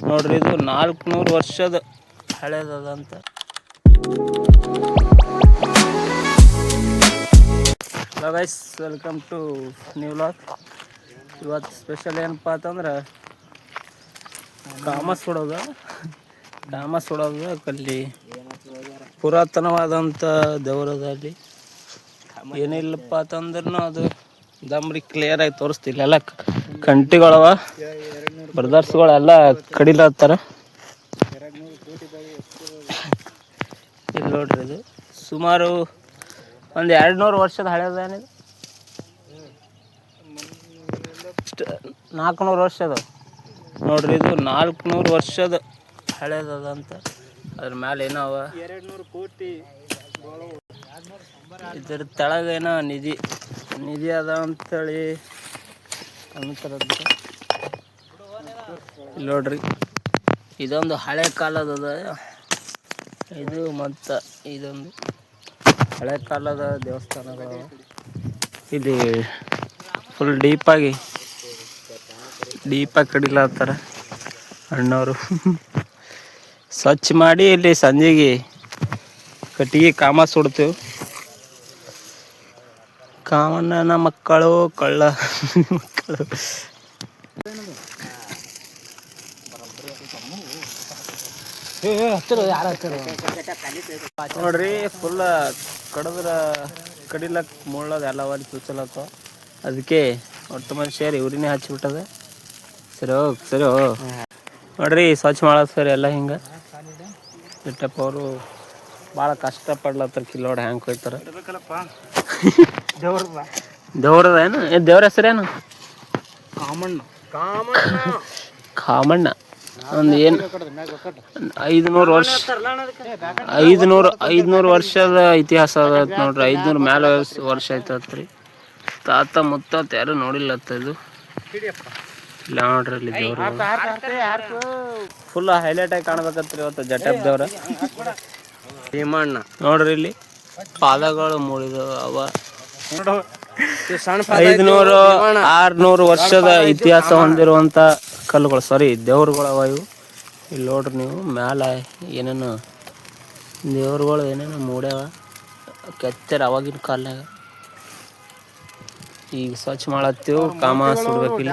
ನೋಡ್ರಿ ಇದು 400 ವರ್ಷದ ಹಳೇದಂತ. Hello guys, welcome to new vlog. ಇವತ್ತು ಸ್ಪೆಷಲ್ ಏನಪ್ಪ ಅಂತಂದ್ರೆ ಕಾಮ ಸುಡೋದು. ಅಲ್ಲಿ ಪುರಾತನವಾದಂಥ ದೇವರದಲ್ಲಿ ಏನಿಲ್ಲಪ್ಪ ಅಂತಂದ್ರೂ ಅದು ದಮ್ರಿ ಕ್ಲಿಯರಾಗಿ ತೋರಿಸ್ತಿಲ್ಲ. ಎಲ್ಲ ಕಂಟಿಗಳವ, ಬ್ರದರ್ಸ್ಗಳೆಲ್ಲ ಕಡಿಲತ್ತಾರ. ಇಲ್ಲಿ ನೋಡ್ರಿ, ಇದು ಸುಮಾರು ಒಂದು 200 ವರ್ಷದ ಹಳೇದೇನಿದೆ. 400 ವರ್ಷದ ನೋಡ್ರಿ, ಇದು 400 ವರ್ಷದ ಹಳೇದಂತ. ಅದ್ರ ಮೇಲೆ ಏನೋ 200 ಕೋಟಿ. ಇದ್ರ ತೆಳಗೇನೋ ನಿಧಿ ಅದ ಅಂತೇಳಿ ಅಂತಾರಂತೆ. ಇಲ್ಲಿ ನೋಡ್ರಿ, ಇದೊಂದು ಹಳೆ ಕಾಲದ ಇದು, ಮತ್ತು ಇದೊಂದು ಹಳೆ ಕಾಲದ ದೇವಸ್ಥಾನಗಳು. ಇಲ್ಲಿ ಫುಲ್ ಡೀಪಾಗಿ ಕಡಿಲತ್ತಾರ ಅಣ್ಣವರು. ಸ್ವಚ್ಛ ಮಾಡಿ ಇಲ್ಲಿ ಸಂಜೆಗೆ ಕಟ್ಟಿಗೆ ಕಾಮ ಸುಡ್ತೇವೆ. ಕಾಮಣ್ಣನ ಮಕ್ಕಳು ಕಳ್ಳ ಮಕ್ಕಳು. ನೋಡ್ರಿ, ಫುಲ್ ಕಡಿಲಕ್ ಮುಳ್ಳದ ಎಲ್ಲ ವಾಲಿ ಚುಚ್ಚಲತ್ತ. ಅದಕ್ಕೆ ಒಟ್ಟು ಮನುಷ್ಯರು ಇವ್ರನ್ನೇ ಹಚ್ಚಿಬಿಟ್ಟದ. ಸರಿ ನೋಡ್ರಿ, ಸ್ವಚ್ಛ ಮಾಡೋದು ಸರಿ ಎಲ್ಲ ಹಿಂಗೆ. ಇಟ್ಟಪ್ಪ ಅವರು ಭಾಳ ಕಷ್ಟಪಡ್ಲತ್ತಾರ. ಕಿಲ್ಲೋಡ್ ಹ್ಯಾಂಗೆ ಕೊಯ್ತಾರ. ದೇವ್ರದ ಏನು ದೇವ್ರ ಹೆಸರೇನು? ಕಾಮಣ್ಣ. ಒಂದು ಏನು 500 ವರ್ಷದ ಇತಿಹಾಸ ಅದ ನೋಡ್ರಿ. 500 ಮೇಲೆ ವರ್ಷ ಆಯ್ತತ್ರಿ. ತಾತ ಮುತ್ತಾತ ಯಾರು ನೋಡಿಲ್ಲತ್ತ ಇದು. ಇಲ್ಲ ನೋಡ್ರಿ, ಅಲ್ಲಿ ದೇವ್ರ ಫುಲ್ ಹೈಲೈಟ್ ಆಗಿ ಕಾಣ್ಬೇಕತ್ರಿ ಇವತ್ತು. ಜಟಪ್ ದೇವ್ರ ಭೀಮಣ್ಣ ನೋಡ್ರಿ. ಇಲ್ಲಿ ಪಾದಗಳು ಮೂಡಿದ ಅವ. 500-600 ವರ್ಷದ ಇತಿಹಾಸ ಹೊಂದಿರುವಂಥ ಕಲ್ಲುಗಳು, ದೇವ್ರುಗಳು ಅವ ಇವು. ಇಲ್ಲಿ ನೋಡ್ರಿ ನೀವು, ಮ್ಯಾಲೆ ಏನೇನು ದೇವ್ರುಗಳು ಏನೇನು ಮೂಡ್ಯಾವ, ಕೆತ್ತರ ಅವಾಗಿನ ಕಾಲನಾಗ. ಈಗ ಸ್ವಚ್ಛ ಮಾಡತ್ತೀವಿ, ಕಾಮ ಸುಡ್ಬೇಕಿಲ್ಲ.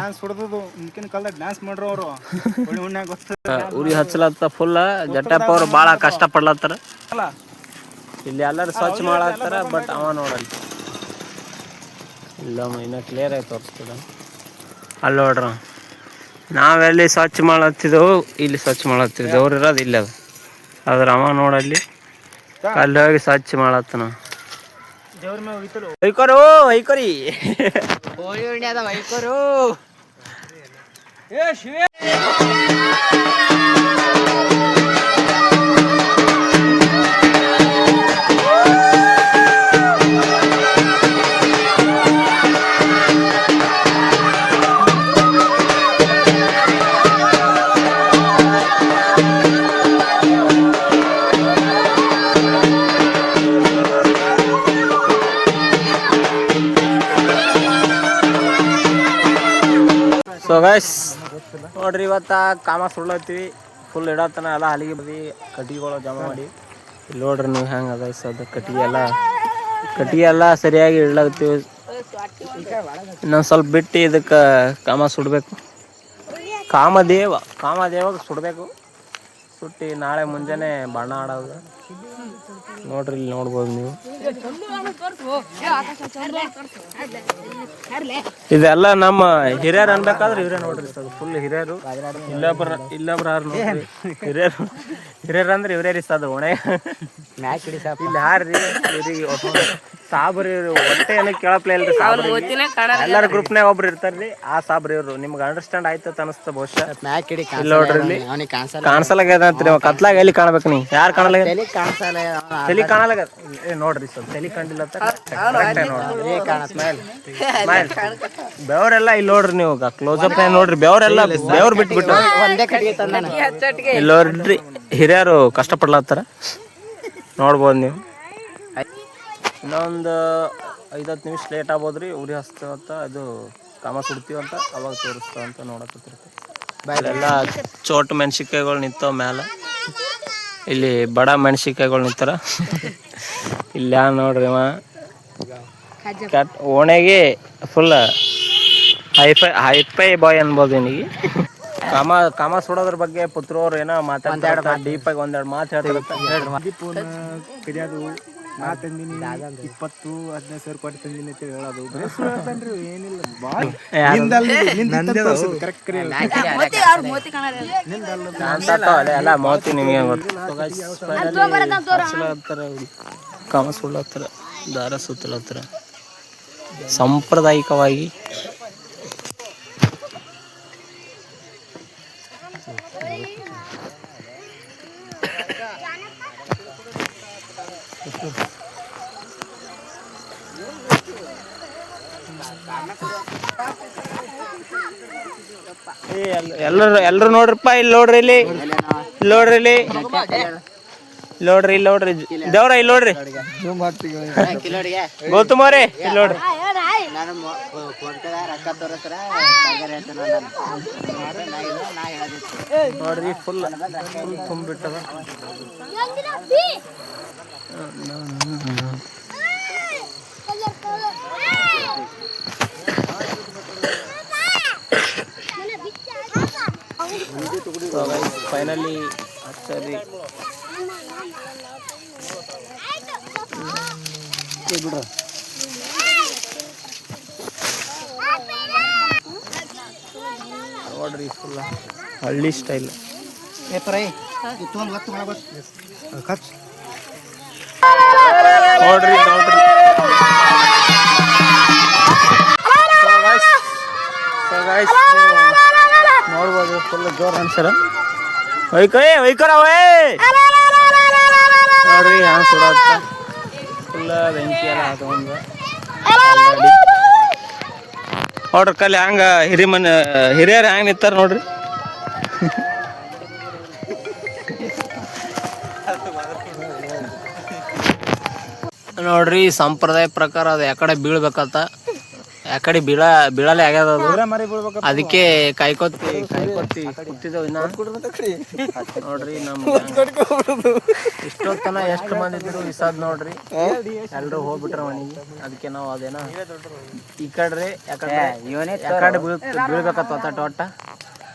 ಉರಿ ಹಚ್ಚಲತ್ತ ಫುಲ್. ಜಟಪ್ಪ ಅವ್ರು ಭಾಳ ಕಷ್ಟಪಡ್ಲತ್ತಾರ. ಇಲ್ಲಿ ಎಲ್ಲರೂ ಸ್ವಚ್ಛ ಮಾಡತ್ತಾರ. ಬಟ್ ಅವ ನೋಡಲ್ಲ. ಇಲ್ಲ, ಇನ್ನೂ ಕ್ಲಿಯರ್ ಆಗಿ ತೋರಿಸ್ತದ. ಅಲ್ಲಿ ನೋಡ್ರ, ನಾವೆಲ್ಲಿ ಸ್ವಚ್ಛ ಮಾಡತ್ತಿದ್ದೆವು, ಇಲ್ಲಿ ಸ್ವಚ್ಛ ಮಾಡತ್ತೀವಿ. ದೇವ್ರು ಇರೋದು ಇಲ್ಲ ಅದು. ಆದ್ರೆ ಅವ ನೋಡಲ್ಲಿ ಅಲ್ಲಿ ಹೋಗಿ ಸ್ವಚ್ಛ ಮಾಡತ್ತನ. ಹೊಯ್ಕೋರು ಸೊ ಗೈಸ್, ನೋಡ್ರಿ, ಇವತ್ತು ಕಾಮ ಸುಡ್ಲತ್ತೀವಿ. ಫುಲ್ ಇಡತ್ತನ ಎಲ್ಲ ಹಲಿಗೆ ಬದಿ ಕಟ್ಟಿಗೆಗಳು ಜಮಾ ಮಾಡಿ. ಇಲ್ಲಿ ನೋಡ್ರಿ ನೀವು ಹೆಂಗೆ ಅದ ಅದು ಕಟ್ಟಿಗೆ ಎಲ್ಲ ಸರಿಯಾಗಿ ಇಡ್ಲಾಗ್ತೀವಿ. ಇನ್ನೊಂದು ಸ್ವಲ್ಪ ಬಿಟ್ಟು ಇದಕ್ಕೆ ಕಾಮ ಸುಡಬೇಕು. ಕಾಮದೇವಾಗ ಸುಡಬೇಕು. ಸುಟ್ಟಿ ನಾಳೆ ಮುಂಜಾನೆ ಬಣ್ಣ ಆಡೋದು. ನೋಡ್ರಿ, ಇಲ್ಲಿ ನೋಡ್ಬೋದು ನೀವು. ಇದೆಲ್ಲ ನಮ್ಮ ಹಿರಿಯರು ಅನ್ಬೇಕಾದ್ರೆ ಇವರೇ ನೋಡ್ರಿ. ಫುಲ್ ಹಿರಿಯರು. ಇಲ್ಲೊಬ್ರು ಯಾರು ನೋಡ್ರಿ, ಹಿರಿಯರು ಅಂದ್ರೆ ಇವರೇ ರೀಸದು ಒಣೆ. ಇಲ್ಲಿ ಯಾರ್ರಿ ಸಾಬ್ರಿ ಹೊಟ್ಟೆ ಏನಕ್ಕೆ ಕೇಳಪ್ಲೇ ಇಲ್ರಿ. ಎಲ್ಲರ ಗ್ರೂಪ್ನಾಗ ಒಬ್ರು ಇರ್ತಾರ್ರಿ, ಆ ಸಾಬ್ರಿ ಇವ್ರು. ನಿಮ್ಗೆ ಅಂಡರ್ಸ್ಟ್ಯಾಂಡ್ ಆಯ್ತು ಅನಿಸ್ತ ಬಹುಶಃ. ಇಲ್ಲಿ ನೋಡ್ರಿ, ಇಲ್ಲಿ ಕಾಣಿಸಲಾಗ್ಯದಂತ್ರಿ. ಕತ್ಲಾಗ ಎಲ್ಲಿ ಕಾಣ್ಬೇಕು ನೀ? ಯಾರು ಕಾಣಲ್ಲ? ತಲೆ ಕಾಣಲ್ಲ ನೋಡ್ರಿ. ಸ್ವಲ್ಪ ತಲೆ ಕಂಡಿಲ್ಲ. ಬೆವರೆಲ್ಲ ಇಲ್ಲಿ ನೋಡ್ರಿ ನೀವು. ಕ್ಲೋಸ್ ಅಪ್ ನೋಡ್ರಿ, ಬೆವರೆಲ್ಲ ಬೆವ್ರು ಬಿಟ್ಬಿಟ್ಟು. ಇಲ್ಲಿ ನೋಡ್ರಿ, ಹಿರಿಯರು ಕಷ್ಟಪಡ್ಲತ್ತಾರ. ನೋಡ್ಬೋದು ನೀವು. ಇನ್ನೊಂದು 5-10 ನಿಮಿಷ ಲೇಟ್ ಆಗ್ಬೋದ್ರಿ. ಉರಿ ಹಚ್ತೇವಂತ, ಅದು ಕಾಮ ಸುಡ್ತೀವಂತ, ಅವಾಗ ತೋರಿಸ್ತಾವಂತ ನೋಡಕತ್ತಿರ್ತೀವಿ. ಇಲ್ಲೆಲ್ಲ ಚೋಟ್ ಮೆಣಸಿನ್ಕಾಯಿಗಳು ನಿಂತಾವ ಮ್ಯಾಲ. ಇಲ್ಲಿ ಬಡ ಮೆಣಸಿನ್ಕಾಯಿಗಳು ನಿಂತಾರ. ಇಲ್ಲ ನೋಡ್ರಿ ಓಣೆಗೆ ಫುಲ್ ಹೈಫೈ ಬಾಯ್ ಅನ್ಬೋದು ನಿನಗೆ. ಕಾಮ ಸುಡೋದ್ರ ಬಗ್ಗೆ ಪುತ್ರವ್ರು ಏನೋ ಮಾತಾಡ್ತಾರೆ, ಡೀಪಾಗಿ ಒಂದೆರಡು ಮಾತು ಹೇಳ್ತಾರೆ. ಕಡಿಯೋದು ನಾ ತಂದಿನಿ 20-15 ಸಾವಿರ ಕೊಟ್ಟು ತಂದಿನಿ ಅಂತ ಹೇಳೋದು ಏನಿಲ್ಲ. ಎಲ್ಲ ಮೋತಿ ನಿಮಗೆ ಕಾಮ ಸುಳ್ಳತ್ತರ ದಾರ ಸುತ್ತಲತ್ತರ ಸಾಂಪ್ರದಾಯಿಕವಾಗಿ. ಎಲ್ಲರೂ ನೋಡ್ರಪ್ಪ, ಇಲ್ಲಿ ನೋಡ್ರಿ, ಇಲ್ಲಿ ನೋಡ್ರಿ ದೇವ್ರ, ಇಲ್ಲಿ ನೋಡ್ರಿ ಗೌತಮವ್ರೆ, ಇಲ್ಲಿ ನೋಡ್ರಿ. ನೋಡ್ರಿ ಫುಲ್ ತುಂಬಿಟ್ಟದ. ಫೈನಲಿ ಸರಿ ನೋಡ್ರಿ ಫುಲ್ ಹಳ್ಳಿ ಸ್ಟೈಲ್. ನೋಡ್ರಿ ನೋಡ್ಬೋದು ಫುಲ್ ಜೋರ್ ಅನ್ಸರ. ಒಯ್ಕರ ನೋಡ್ರಿ ಹ್ಯಾಂಗ ಸುಡತ್ತ ಫುಲ್ ಬೆಂಕಿ ಎಲ್ಲ ಹಾಕೊಂಡ್ ನೋಡ್ರಿ ಕಲ್ಲಿ ಹಂಗ ಹಿರಿಯರು ಹ್ಯಾಂಗ ನಿಂತಾರ ನೋಡ್ರಿ. ನೋಡ್ರಿ ಸಂಪ್ರದಾಯ ಪ್ರಕಾರ ಅದು ಯಾಕಡೆ ಬೀಳ್ಬೇಕಂತ, ಯಾಕಡೆ ಬೀಳಲೆ ಆಗ್ಯದ ಅದು. ಅದಕ್ಕೆ ಕಾಯ್ಕೊತ್ತಿ ಕೂತಿದ್ದೇವೆ ಇನ್ನ. ನೋಡ್ರಿ ಇಷ್ಟೊತ್ತನ ಎಷ್ಟು ಮಂದಿ ಇದ್ರು ಇಸಾದ್ ನೋಡ್ರಿ ಎಲ್ರು ಹೋಗ್ಬಿಟ್ರ ಮನೆಗೆ. ಅದಕ್ಕೆ ನಾವು ಅದೇನ ಈ ಕಡ್ರಿ ಯಾಕಡೆ ಬೀಳ್ಬೇಕತ್ತ ಒಟ್ಟ.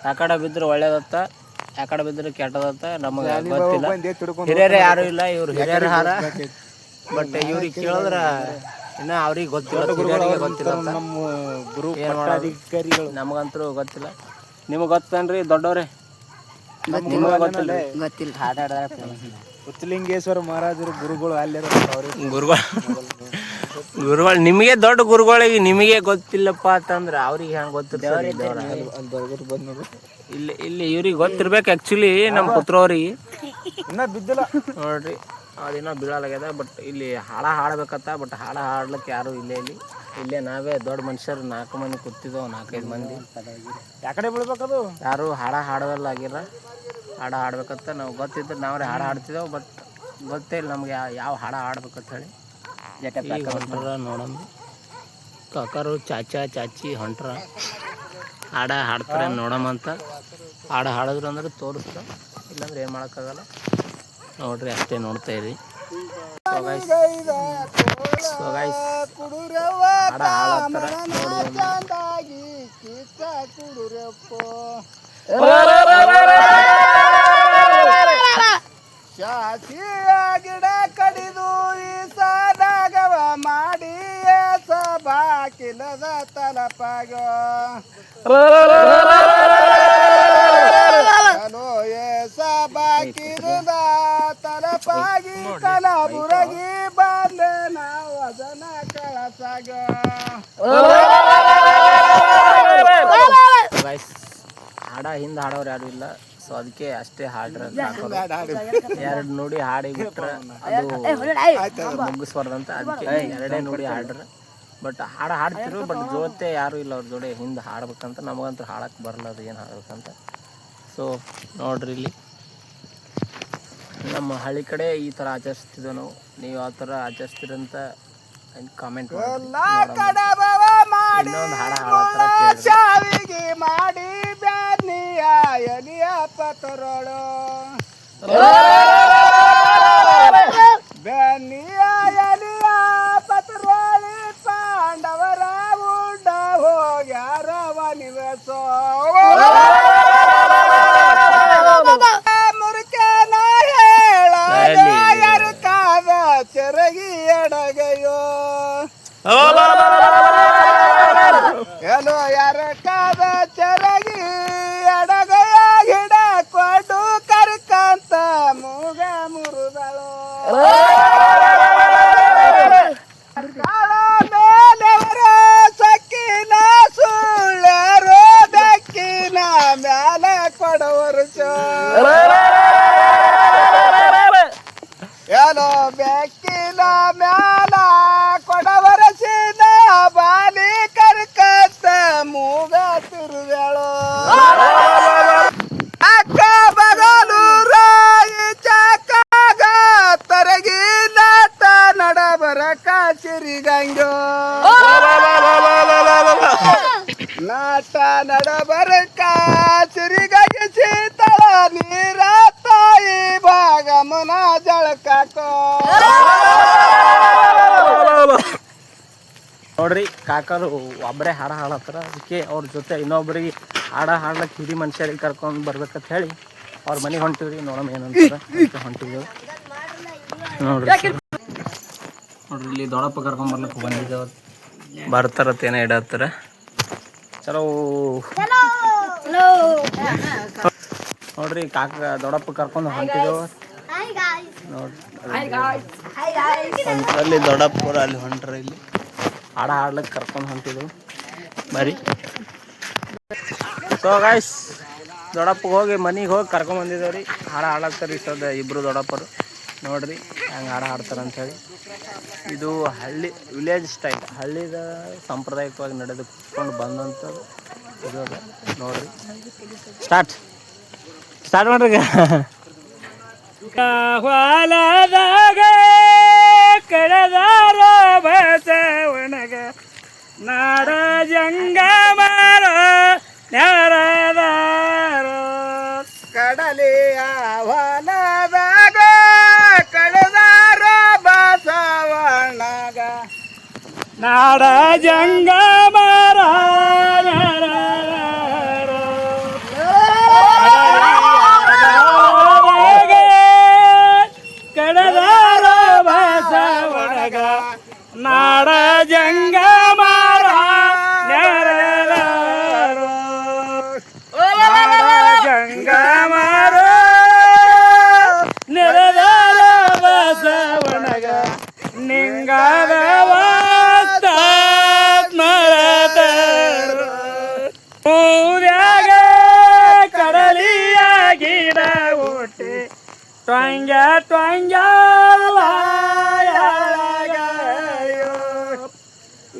ಯಾಕಡೆ ಬಿದ್ರೆ ಒಳ್ಳೇದತ್ತ, ಯಾಕಡೆ ಬಿದ್ರೆ ಕೆಟ್ಟದತ್ತ ನಮಗೆ ಗೊತ್ತಿಲ್ಲ. ಹಿರಿಯರೇ ಯಾರು ಇಲ್ಲ, ಇವ್ರು ಹಿರಿಯರ ಹಾರ. ಬಟ್ ಇವ್ರಿಗೆ ಕೇಳಿದ್ರ ಇನ್ನ ಅವ್ರಿಗೆ ಗೊತ್ತಿಲ್ಲ, ನಮಗಂತೂ ಗೊತ್ತಿಲ್ಲ. ನಿಮಗ್ ಗೊತ್ತೇನ್ರಿ ದೊಡ್ಡವ್ರೆ? ಉಚ್ಚಲಿಂಗೇಶ್ವರ ಮಹಾರಾಜರು ಗುರುಗಳು ಅಲ್ಲೇ ಗುರುಗಳು ನಿಮಗೆ ದೊಡ್ಡ ಗುರುಗಳಿಗೆ ನಿಮಗೆ ಗೊತ್ತಿಲ್ಲಪ್ಪ ಅಂತಂದ್ರ ಅವ್ರಿಗೆ ಹೆಂಗ್ ಗೊತ್ತಿರ್ತಾರೆ? ಇಲ್ಲಿ ಇವ್ರಿಗೆ ಗೊತ್ತಿರ್ಬೇಕು ಆಕ್ಚುಲಿ. ನಮ್ಮ ಪುತ್ರವ್ರಿಗೆ ಇನ್ನ ಬಿದ್ದಿಲ್ಲ ನೋಡ್ರಿ, ಅದಿನ್ನ ಬೀಳಲಾಗ್ಯದ. ಬಟ್ ಇಲ್ಲಿ ಹಾಡಬೇಕತ್ತ. ಬಟ್ ಹಾಡ್ಲಿಕ್ಕೆ ಯಾರು ಇಲ್ಲೇ ನಾವೇ ದೊಡ್ಡ ಮನುಷ್ಯರು 4 ಮಂದಿ ಕೂತಿದ್ದೆವು, 4-5 ಮಂದಿ. ಯಾಕಡೆ ಬೀಳ್ಬೇಕದು? ಯಾರು ಹಾಡೋದಲ್ಲ ಆಗಿರ. ಹಾಡ್ಬೇಕತ್ತ ನಾವು ಗೊತ್ತಿದ್ರೆ ನಾವ್ರೆ ಹಾಡ್ತಿದ್ದೆವು. ಬಟ್ ಗೊತ್ತೇ ಇಲ್ಲ ನಮ್ಗೆ ಯಾವ ಹಾಡ್ಬೇಕಂತ ಹೇಳಿ. ಈಗ ಹೊಂಟ್ರ ನೋಡೋಣ, ಕಾಕರು ಚಾಚಿ ಹೊಂಟ್ರ ಹಾಡ್ತಾರೆ ನೋಡಮಂತ. ಹಾಡಿದ್ರು ಅಂದ್ರೆ ತೋರಿಸ್ತ, ಇಲ್ಲಾಂದ್ರೆ ಏನು ಮಾಡೋಕ್ಕಾಗಲ್ಲ. ನೋಡ್ರಿ ಅಷ್ಟೇ ನೋಡ್ತಾ ಇರಿ. ಶಾಸಿಯ ಗಿಡ ಕಡಿದು ಈಸಾದಾಗವ ಮಾಡಿ ಸಬಾಕಿಲದ ತಲಪಾಗ ಸಬಾಕಿದ ತಲಪಾಗಿ ಕಲಬುರಗಿ ಬಂದೆ ನಾವು ಅದನ್ನ ಕಳಸಾಗ. ಹಿಂದೆ ಹಾಡೋರು ಯಾರು ಇಲ್ಲ, ಸೊ ಅದಕ್ಕೆ ಅಷ್ಟೇ ಹಾಡ್ರ 2 ನೋಡಿ ಹಾಡಿ ಬಿಟ್ರೆ ಅದು ಮುಗಿಸ್ಬಾರ್ದಂತ. ಅದಕ್ಕೆ 2 ನೋಡಿ ಹಾಡ್ರ. ಬಟ್ ಹಾಡ್ತಿರು, ಬಟ್ ಜೊತೆ ಯಾರು ಇಲ್ಲ ಅವ್ರ ಜೋಡಿ ಹಿಂದೆ ಹಾಡ್ಬೇಕಂತ. ನಮಗಂತೂ ಹಾಡಕ್ಕೆ ಬರಲ್ಲ ಅದು ಏನು ಹಾಡ್ಬೇಕಂತ. ಸೊ ನೋಡ್ರಿ, ಇಲ್ಲಿ ನಮ್ಮ ಹಳ್ಳಿ ಕಡೆ ಈ ಥರ ಆಚರಿಸ್ತಿದ್ದೆವು ನಾವು. ನೀವು ಯಾವ ಥರ ಆಚರಿಸ್ತೀರಂತ ಕಾಮೆಂಟ್ ಇನ್ನೊಂದು ಹಾಡ ಹಾಡತ್ತರ ಮಾಡಿ ಎಲಿಯ ಪತರೋಳು ಬೆನ್ನಿಯ ಎಲಿಯ ಪತರೋಳಿ ಪಾಂಡವರ ಉಂಡ ಹೋಗ್ಯಾರವ ನಿವಸೋ ಮುರುಕೇನ ಹೇಳ ಯಾರು ಕಾದ ಚೆರಗಿ ಎಡಗಯೋ ಎಲ್ಲೋ ಯಾರ ಕಾದ ಚೆರಗಿ ಎಡಗಯ ಹಿಡಕೊಂಡು ಕರ್ಕಂತ ಮೂಗ ಮುರುದಳು ಕಾಳ ಮೇಲೆವರ ಸಕ್ಕಿನ ಸುಳ್ಳ್ಯಾರೋ ಬೆಕ್ಕಿನ ಮ್ಯಾಲ ಕೊಡವರು ಎಲ್ಲೋ ಬೆಕ್ಕಿನ ಮ್ಯಾಲ ಕೊಡವರಸಿನ ಬಾಲಿ ಕರ್ಕಂತ ಮೂಗ ತಿರುಗಳು ಅಕ್ಕ ಬಗಲು ರಾಯಿ ಚಕ್ಕಾಗ ತರಗಿ ನಾಟ ನಡಬರ ಕಾಸಿರಿಗಂಗೋ ನಾಟ ನಡಬರ ಕಾಸಿರಿಗಂಗ ಶೀತಳ ನೀರ ತಾಯಿ ಭಾಗಮನ ಜಳಕಾಕೋ ನೋಡ್ರಿ ಕಾಕರು ಒಬ್ಬರೇ ಹಾಡ ಹಾಡತ್ತಾರ ಅದಕ್ಕೆ ಅವ್ರ ಜೊತೆ ಇನ್ನೊಬ್ರಿಗೆ ಹಾಡ ಹಾಡ್ಲಕ್ಕೆ ಹಿರಿ ಮನುಷ್ಯರಿಗೆ ಕರ್ಕೊಂಡು ಬರ್ಬೇಕಂತ ಹೇಳಿ ಅವ್ರ ಮನೆಗೆ ಹೊಂಟಿವ್ರಿ ನೋಡೋಣ ಏನಂತಾರ ಅದಕ್ಕೆ ಹೊಂಟಿದ್ದೇವೆ ನೋಡ್ರಿ ಇಲ್ಲಿ ದೊಡ್ಡಪ್ಪ ಕರ್ಕೊಂಡ್ ಬರ್ಲಿಕ್ಕೆ ಬಂದಿದ್ದೇವ ಬರ್ತಾರತ್ತೇನೋ ಇಡತ್ತಾರ ಚಲೋ ನೋಡ್ರಿ ಕಾಕ ದೊಡ್ಡಪ್ಪ ಕರ್ಕೊಂಡು ಹೊಂಟಿದ್ದೇವ ನೋಡ್ರಿ ಅಲ್ಲಿ ದೊಡ್ಡಪ್ಪರು ಅಲ್ಲಿ ಹೊಂಟ್ರ ಇಲ್ಲಿ ಹಾಡ ಹಾಡ್ಲಿಕ್ಕೆ ಕರ್ಕೊಂಡು ಹೊಂಟಿದ್ದೆವು ಬರೀ ಸೊ ಗಾಯ್ಸ್ ದೊಡ್ಡಪ್ಪಗೆ ಹೋಗಿ ಮನೆಗೆ ಹೋಗಿ ಕರ್ಕೊಂಡು ಬಂದಿದ್ದೇವೆ ರೀ ಹಾಡ ಹಾಡಾಕ್ತಾರೆ ಸದ ಇಬ್ಬರು ದೊಡ್ಡಪ್ಪರು ನೋಡ್ರಿ ಹೆಂಗೆ ಹಾಡ ಹಾಡ್ತಾರೆ ಅಂಥೇಳಿ ಇದು ಹಳ್ಳಿ ವಿಲೇಜ್ ಸ್ಟೈಲ್ ಹಳ್ಳಿದ ಸಾಂಪ್ರದಾಯಿಕವಾಗಿ ನಡೆದುಕೊಂಡು ಬಂದಂಥದ್ದು ಇದು ಅದ ನೋಡ್ರಿ ಸ್ಟಾರ್ಟ್ ಮಾಡ್ರಿ ಹೊಲದಾಗ ಕಳೆದಾರ ಬಸವನಗ ನಾಡ ಜಂಗಮರ ನ್ಯಾರದಾರ ಕಡಲಿಯ ಹೊಲದಾಗ ಕಳೆದಾರ ಬಸವಣ್ಣಗ ನಾಡ ಜಂಗಮರ ಕಡದಾರ ಬಸವನಗ ನಾಡ ಜಂಗಮರ ಜಂಗಮರ ನೆರೆದಾರ ಬಸವನಗ ನಿಂಗಾದ ಊರ್ಯಾಗ ಕಡಲಿಯ ಗಿಡ ಊಟಿ ಟ್ವಂಗ ಟ್ವಂಗ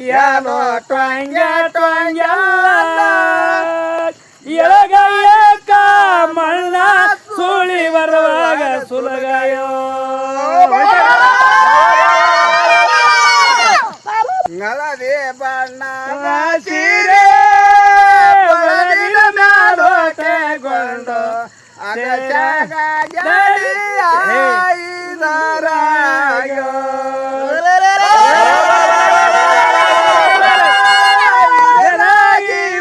ಯಾಲೋ ಟ್ವಂಗ ಟ್ವಂಗ ಎಳಗಯ್ಯಕ್ಕ ಮಣ್ಣ ಸುಳಿ ಬರುವಾಗ ಸುಲಗಯೋ ನಳದಿ ಬಣ್ಣ ಸೀರೆ ಮ್ಯಾಲೋಟೆಗೊಂಡು ಅಗಜಗ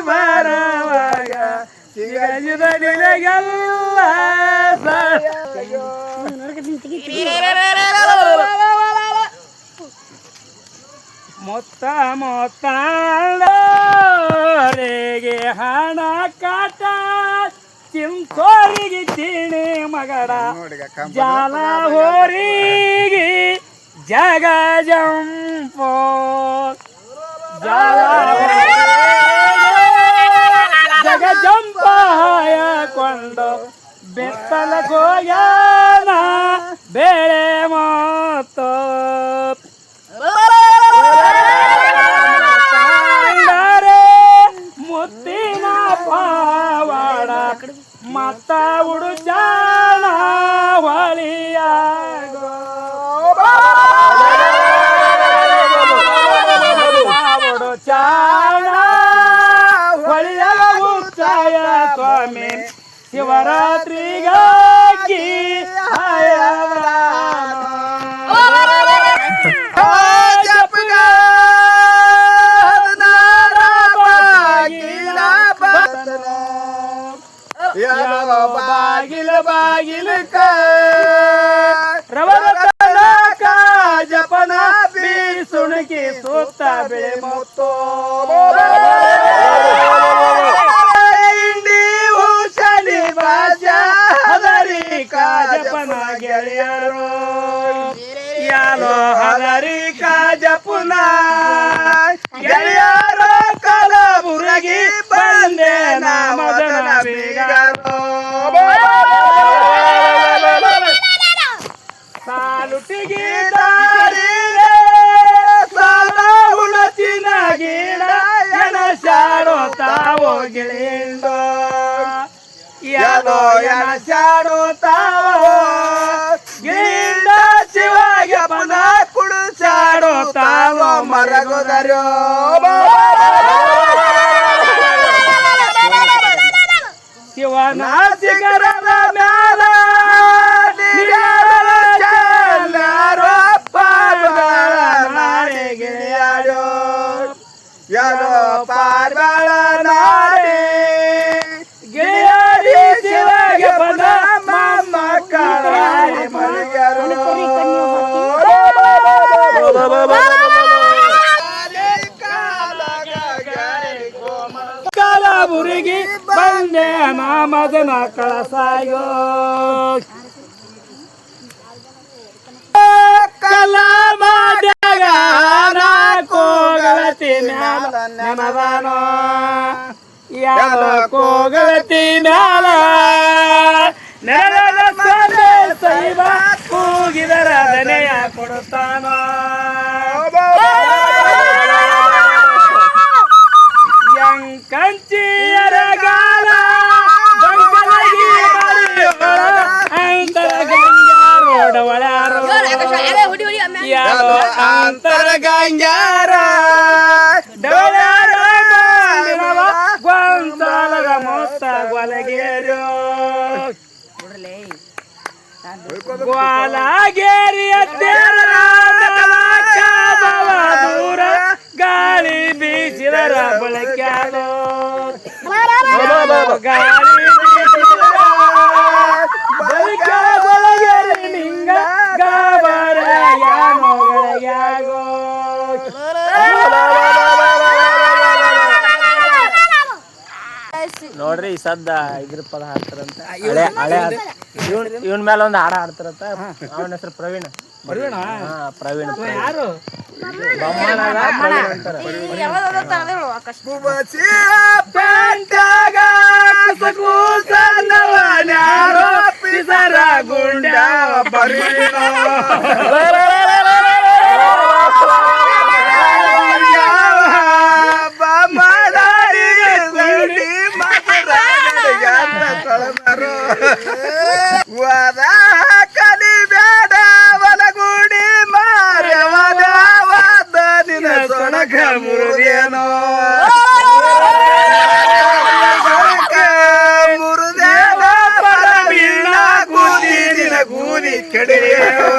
ಬರವಾಗ ಸಿಗಜಿದನಿಗೆಲ್ಲ ಮೊತ್ತ ಮೊತ್ತಗೆ ಹಣ ಕಾಟ ಚಿಂಕೋರಿಗೆ ತಿಣಿ ಮಗಡ ಜಾಲ ಹೋರಿಗೆ ಜಗ ಜಂಪೋ ಜಾಲ ಜಗ ಜಂಪ ಹಾಯಕೊಂಡು ಬೆತ್ತಲ ಹೋಗ್ಯಾನ ಬೇಳೆ ಮಾತು ಮುತ್ತಿನ ಪಾವಾಡ ಮತ್ತ ಉಡುಚಾಣ ಹೊಳಿಯಾಗೋ ಉಡುಚಾಣ ಹೊಳಿಯಾಗ ಉಚ್ಚಾಯ ಸ್ವಾಮಿ ನವರಾತ್ರಿಗಾಗಿ ಬಾಗಿಲ ಬಾಗಿಲ ಜಪನ ಸುಣಕಿ ಸೂತ್ತ ಬೆಳೆ ಮೊತ್ತೋ ಇಂಡಿ ಹೂಸಲಿ ಬಾಜ ಹದರಿ ಕಾಜಪನ ಗೆಳೆಯರು ಯಾರೋ ಹದರಿ ಕಾಜಪುನ ಗೆಳೆಯರು ಕಲಬುರಗಿ ಬಂದೆ ನಾ ಮದನ ಬೇಗರೋ ಸಾಲುಟಿಗೆ ದಾರಿಲೆ ಸಾಲ ಹುಣಚಿನ ಗಿಡ ಎನ ಶಾಡೋ ತಾವೋ ಗಿಳಿಂಡೋ ಯಾದೋ ಎನ ಶಾಡೋ ತಾವೋ ಗಿಳಿಂಡ ಶಿವಾಗೆ ಪದ ಕುಡು ಶಾಡೋ ತಾವೋ ಮರಗೋದರ್ಯೋ ಶಿವನ ಶಿಖರದ ಮ್ಯಾಲ ಯಾರೋ ಪಾರ್ವಾಳ ನಾಡಿ ಗಿರಿಯಾಡಿ ಶಿವಗೆ ಬಂದ ಮಮ್ಮ ಕಾಳಿ ಮರಿಗರು ಕಲಬುರಗಿ ಬಂದೆ ನಾಮದನ ಕಳಸಾಯೋ ಕಲ ಮಾಡ್ಯಾಗ ಕೋಗಲತಿ ಮ್ಯಾಲ ನಮದಾನೋ ಯಾರ ಕೋಗಲತಿ ಮ್ಯಾಲ ನೆಲದ ಸೊನ್ನೆ ಸೈವ ಕೂಗಿದರ ದನೆಯ ಕೊಡುತ್ತಾನೋ ಯಂಕಂಚಿಯರ ಗಾಲ ಬಂಕಲಗಿ ಅಂತರ ಗಂಗಾ ರೋಡ ಒಳಾರೋ ಯಾರೋ ಅಂತರ ಗಂಗಾರ ಗೊಂದಲದ ಮೊತ್ತ ಗೊಲಗೇರು ಗ್ವಾಲಗೇರಿಯ ದೂರ ಗಾಳಿ ಬೀಸಿದರ ಬಳಕ್ಯಾಲೋ ಗಾಳಿ ಬಳಗೇರಿ ನಿಂಗ ಗಾಬರ ಯಾನೋಗಳಯಾಗೋ ನೋಡ್ರಿ ಈ ಸದ್ದ ಇದ್ರ ಪದ ಹಾಡ್ತಾರಂತ ಹಳೆ ಹಳೆ ಇವನ್ ಮೇಲೆ ಒಂದು ಹಾಡ ಹಾಡ್ತಾರಂತ ಅವನ ಹೆಸರು ಪ್ರವೀಣ್ ಪ್ರವೀಣ್ ಯಾರು ಗುಂಡ ಕಲಿ ಬೇಡ ಒಲಗೂಡಿ ಮಾರ್ಯವದ ನಿನ ಸೊಣಕ ಮುರುದೇನೋ ಮುರುದೇನ ಬೀಣ ಕೂದಿ ನಿನ ಕೂದಿ ಕೆಡೆಯೋ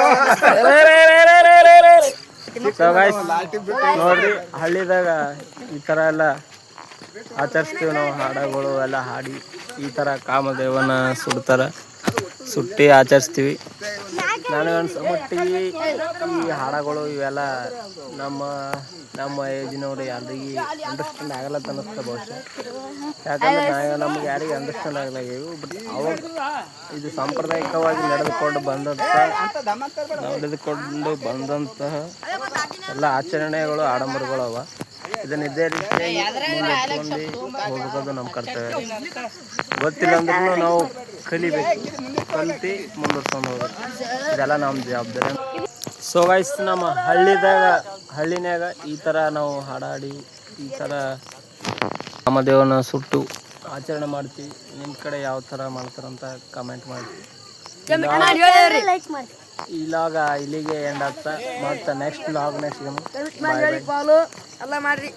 ನೋಡ್ರಿ ಹಳ್ಳಿದಾಗ ಈ ತರ ಎಲ್ಲ ಆಚರಿಸ್ತೀವಿ ನಾವು ಹಾಡಗಳು ಎಲ್ಲ ಹಾಡಿ ಈ ಥರ ಕಾಮದೇವನ ಸುಟ್ಟಿ ಆಚರಿಸ್ತೀವಿ. ನನಗನ್ಸಮಟ್ಟಿಗೆ ಈ ಹಾಡಗಳು ಇವೆಲ್ಲ ನಮ್ಮ ಏಜಿನವ್ರು ಯಾರಿಗೆ ಅಂಡರ್ಸ್ಟ್ಯಾಂಡ್ ಆಗಲ್ಲ ಅನ್ನಿಸ್ತಾ ಬಹುಶಃ. ಯಾಕಂದ್ರೆ ನಮ್ಗೆ ಯಾರಿಗೆ ಅಂಡರ್ಸ್ಟ್ಯಾಂಡ್ ಆಗಲ್ಲ ಇವು. ಬಟ್ ಅವಾಗ ಇದು ಸಾಂಪ್ರದಾಯಿಕವಾಗಿ ನಡೆದುಕೊಂಡು ಬಂದಂತಹ ಎಲ್ಲ ಆಚರಣೆಗಳು ಆಡಂಬರಗಳು ಅವ. ಇದನ್ನ ಇದೇ ರೀತಿಯಾಗಿ ಹೋಗೋದು ನಮ್ಮ ಕರ್ತವ್ಯ. ಗೊತ್ತಿಲ್ಲ ಅಂದ್ರೂ ನಾವು ಕಲಿತು ಮುಂದುವರ್ಸ್ಕೊಂಡು ಹೋಗೋದು ಇದೆಲ್ಲ ನಮ್ಮ ಜವಾಬ್ದಾರಿ. ಸೊ ಗೈಸ್, ನಮ್ಮ ಹಳ್ಳಿನ್ಯಾಗ ಈ ಥರ ನಾವು ಹಾಡಾಡಿ ಈ ಥರ ಕಾಮದೇವನ ಸುಟ್ಟು ಆಚರಣೆ ಮಾಡ್ತೀವಿ. ನಿಮ್ಮ ಕಡೆ ಯಾವ ಥರ ಮಾಡ್ತಾರಂತ ಕಮೆಂಟ್ ಮಾಡ್ತೀವಿ. ಈ ಲಾಗ ಇಲ್ಲಿಗೆ ಎಂಡ್ ಆಗ್ತಾ ಮತ್ತೆ ನೆಕ್ಸ್ಟ್ ಲಾಗ್ ನೆಕ್ಸ್ಟ್ ಎಲ್ಲ ಮಾಡ್ರಿ.